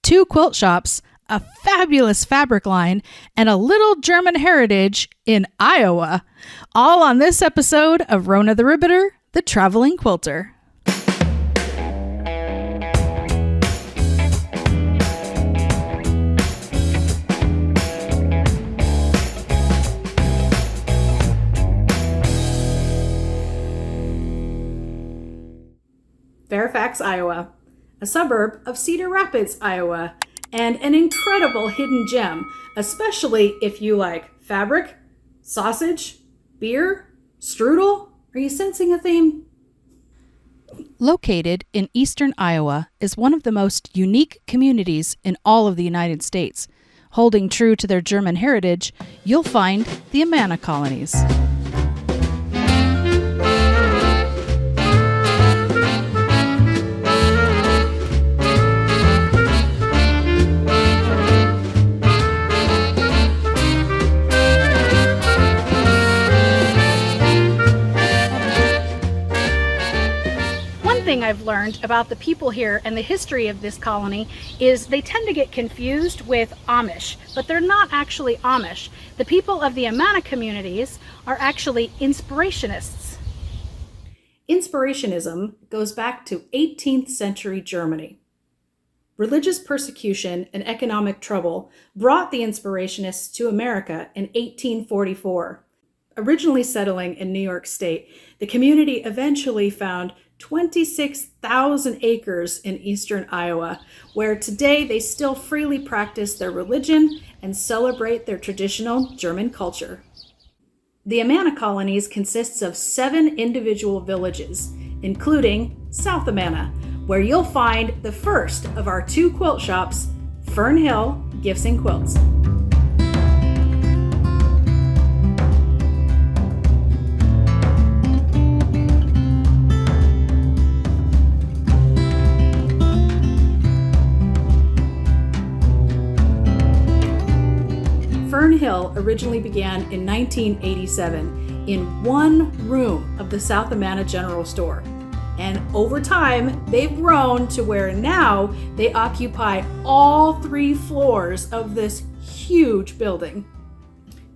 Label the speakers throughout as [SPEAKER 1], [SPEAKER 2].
[SPEAKER 1] 2 quilt shops, a fabulous fabric line, and a little German heritage in Iowa. All on this episode of Rona the Ribbiter, the Traveling Quilter. Fairfax, Iowa, a suburb of Cedar Rapids, Iowa, and an incredible hidden gem, especially if you like fabric, sausage, beer, strudel. Are you sensing a theme? Located in eastern Iowa is one of the most unique communities in all of the United States. Holding true to their German heritage, you'll find the Amana Colonies. Thing I've learned about the people here and the history of this colony is they tend to get confused with Amish, but they're not actually Amish. The people of the Amana communities are actually inspirationists. Inspirationism goes back to 18th century Germany. Religious persecution and economic trouble brought the inspirationists to America in 1844. Originally settling in New York State, the community eventually found 26,000 acres in eastern Iowa, where today they still freely practice their religion and celebrate their traditional German culture. The Amana Colonies consists of 7 individual villages, including South Amana, where you'll find the first of our 2 quilt shops, Fern Hill Gifts and Quilts. Fern Hill originally began in 1987 in one room of the South Amana General Store. And over time, they've grown to where now they occupy all 3 floors of this huge building.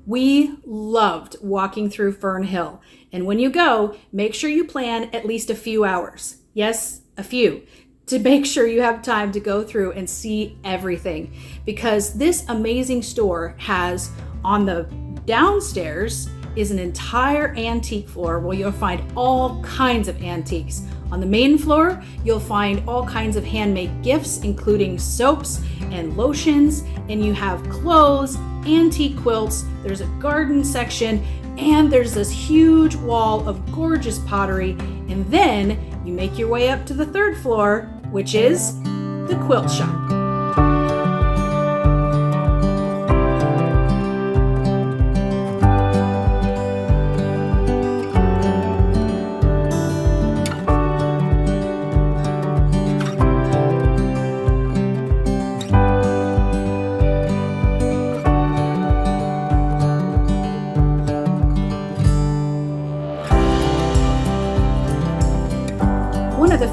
[SPEAKER 1] We loved walking through Fern Hill. And when you go, make sure you plan at least a few hours. Yes, a few. To make sure you have time to go through and see everything, because this amazing store has, on the downstairs is an entire antique floor where you'll find all kinds of antiques. On the main floor, you'll find all kinds of handmade gifts, including soaps and lotions, and you have clothes, antique quilts, there's a garden section, and there's this huge wall of gorgeous pottery, and then you make your way up to the 3rd floor, which is the quilt shop.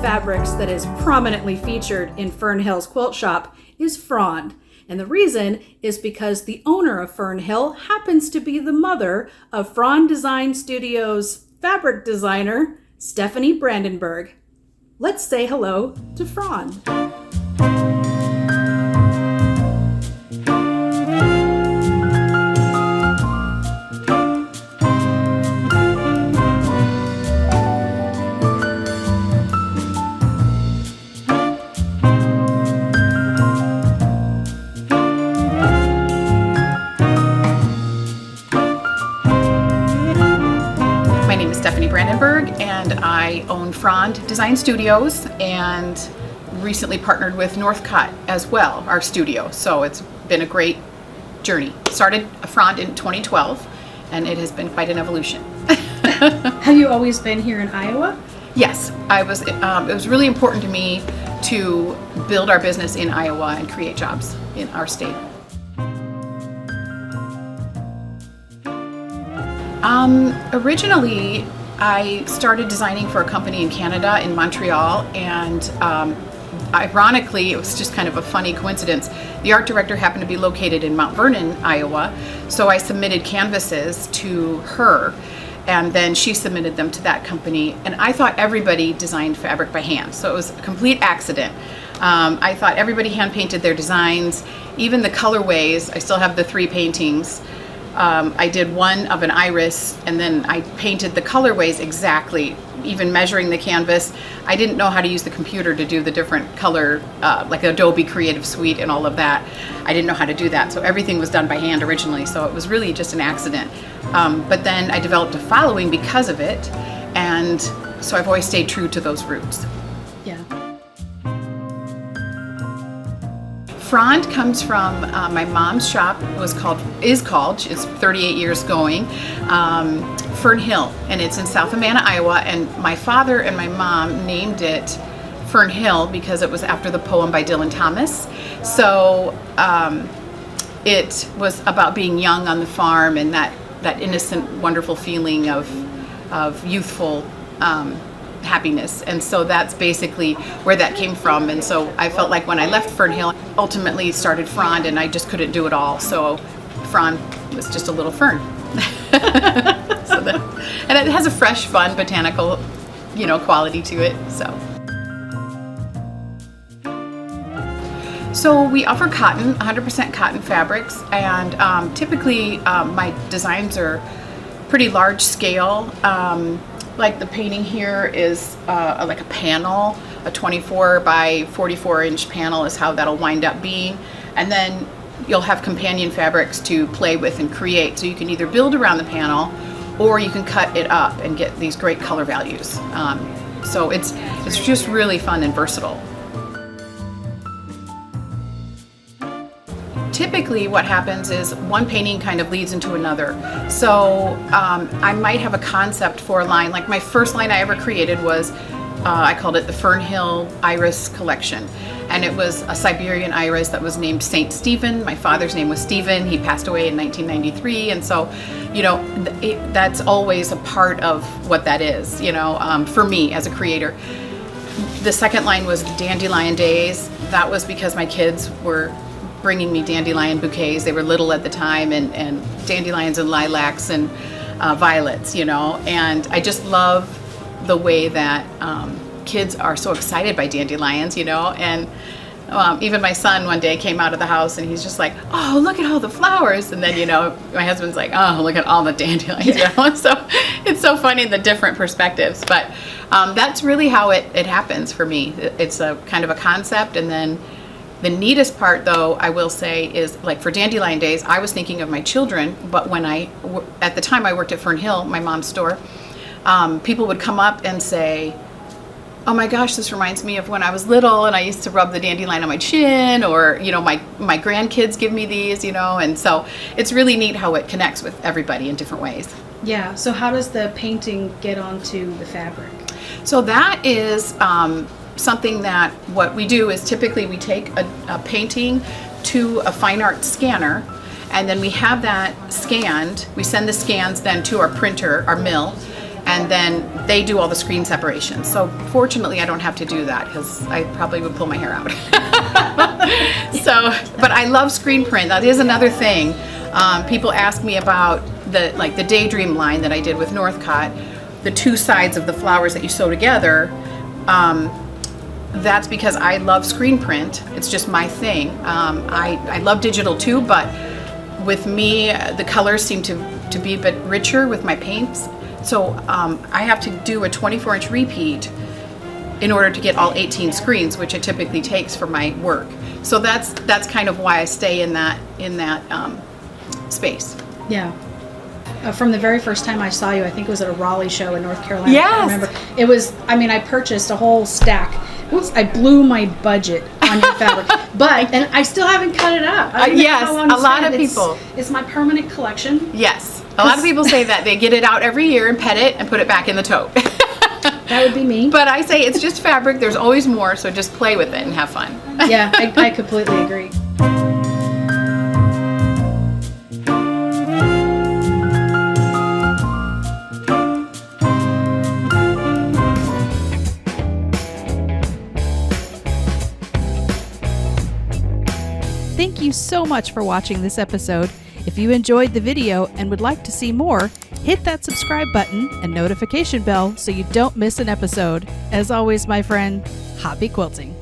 [SPEAKER 1] Fabrics that is prominently featured in Fern Hill's quilt shop is Frond. And the reason is because the owner of Fern Hill happens to be the mother of Frond Design Studios fabric designer, Stephanie Brandenburg. Let's say hello to Frond.
[SPEAKER 2] Brandenburg, and I own Frond Design Studios and recently partnered with Northcott as well, our studio. So it's been a great journey. Started Frond in 2012 and it has been quite an evolution.
[SPEAKER 1] Have you always been here in Iowa?
[SPEAKER 2] Yes, it was really important to me to build our business in Iowa and create jobs in our state. Originally, I started designing for a company in Canada, in Montreal, and ironically, it was just kind of a funny coincidence. The art director happened to be located in Mount Vernon, Iowa, so I submitted canvases to her, and then she submitted them to that company. And I thought everybody designed fabric by hand, so it was a complete accident. I thought everybody hand painted their designs, even the colorways. I still have the 3 paintings. I did one of an iris, and then I painted the colorways exactly, even measuring the canvas. I didn't know how to use the computer to do the different color, like Adobe Creative Suite and all of that. I didn't know how to do that, so everything was done by hand originally, so it was really just an accident. But then I developed a following because of it, and so I've always stayed true to those roots.
[SPEAKER 1] Yeah.
[SPEAKER 2] Frond comes from my mom's shop. Is called, it's 38 years going, Fern Hill, and it's in South Amana, Iowa. And my father and my mom named it Fern Hill because it was after the poem by Dylan Thomas. So it was about being young on the farm and that innocent, wonderful feeling of youthful happiness. And so that's basically where that came from. And so I felt like when I left Fern Hill, ultimately started Frond, and I just couldn't do it all. So Frond was just a little fern. And it has a fresh, fun, botanical, quality to it. So we offer cotton, 100% cotton fabrics, and typically my designs are pretty large scale. Like the painting here is like a panel, a 24 by 44 inch panel is how that'll wind up being. And then you'll have companion fabrics to play with and create. So you can either build around the panel or you can cut it up and get these great color values. So it's just really fun and versatile. Typically what happens is one painting kind of leads into another. So I might have a concept for a line. Like my first line I ever created was, I called it the Fern Hill Iris Collection. And it was a Siberian iris that was named Saint Stephen. My father's name was Stephen. He passed away in 1993. And so, that's always a part of what that is, for me as a creator. The second line was Dandelion Days. That was because my kids were bringing me dandelion bouquets. They were little at the time, and dandelions and lilacs and violets, and I just love the way that kids are so excited by dandelions, and even my son one day came out of the house and he's just like, oh, look at all the flowers, and then my husband's like, oh, look at all the dandelions. So it's so funny, the different perspectives, but that's really how it happens for me. It's a kind of a concept, and then the neatest part, though, I will say, is like for Dandelion Days, I was thinking of my children, but when at the time I worked at Fern Hill, my mom's store, people would come up and say, oh my gosh, this reminds me of when I was little and I used to rub the dandelion on my chin, or, my grandkids give me these, and so it's really neat how it connects with everybody in different ways.
[SPEAKER 1] Yeah, so how does the painting get onto the fabric?
[SPEAKER 2] So that is something that what we do is typically we take a painting to a fine art scanner, and then we have that scanned. We send the scans then to our printer, our mill, and then they do all the screen separation. So fortunately I don't have to do that because I probably would pull my hair out. But I love screen print. That is another thing. People ask me about the Daydream line that I did with Northcott, the 2 sides of the flowers that you sew together. That's because I love screen print. It's just my thing. I love digital too, but with me, the colors seem to be a bit richer with my paints. So I have to do a 24-inch repeat in order to get all 18 screens, which it typically takes for my work. So that's kind of why I stay in that space.
[SPEAKER 1] Yeah. From the very first time I saw you, I think it was at a Raleigh show in North Carolina.
[SPEAKER 2] Yes.
[SPEAKER 1] I remember. It was, I purchased a whole stack. I blew my budget on your fabric, and I still haven't cut it up.
[SPEAKER 2] Yes, a lot of people.
[SPEAKER 1] It's my permanent collection.
[SPEAKER 2] Yes, a lot of people say that. They get it out every year and pet it and put it back in the tote.
[SPEAKER 1] That would be me.
[SPEAKER 2] But I say it's just fabric. There's always more, so just play with it and have fun.
[SPEAKER 1] Yeah, I completely agree. Thank you so much for watching this episode. If you enjoyed the video and would like to see more, hit that subscribe button and notification bell so you don't miss an episode. As always, my friend, happy quilting.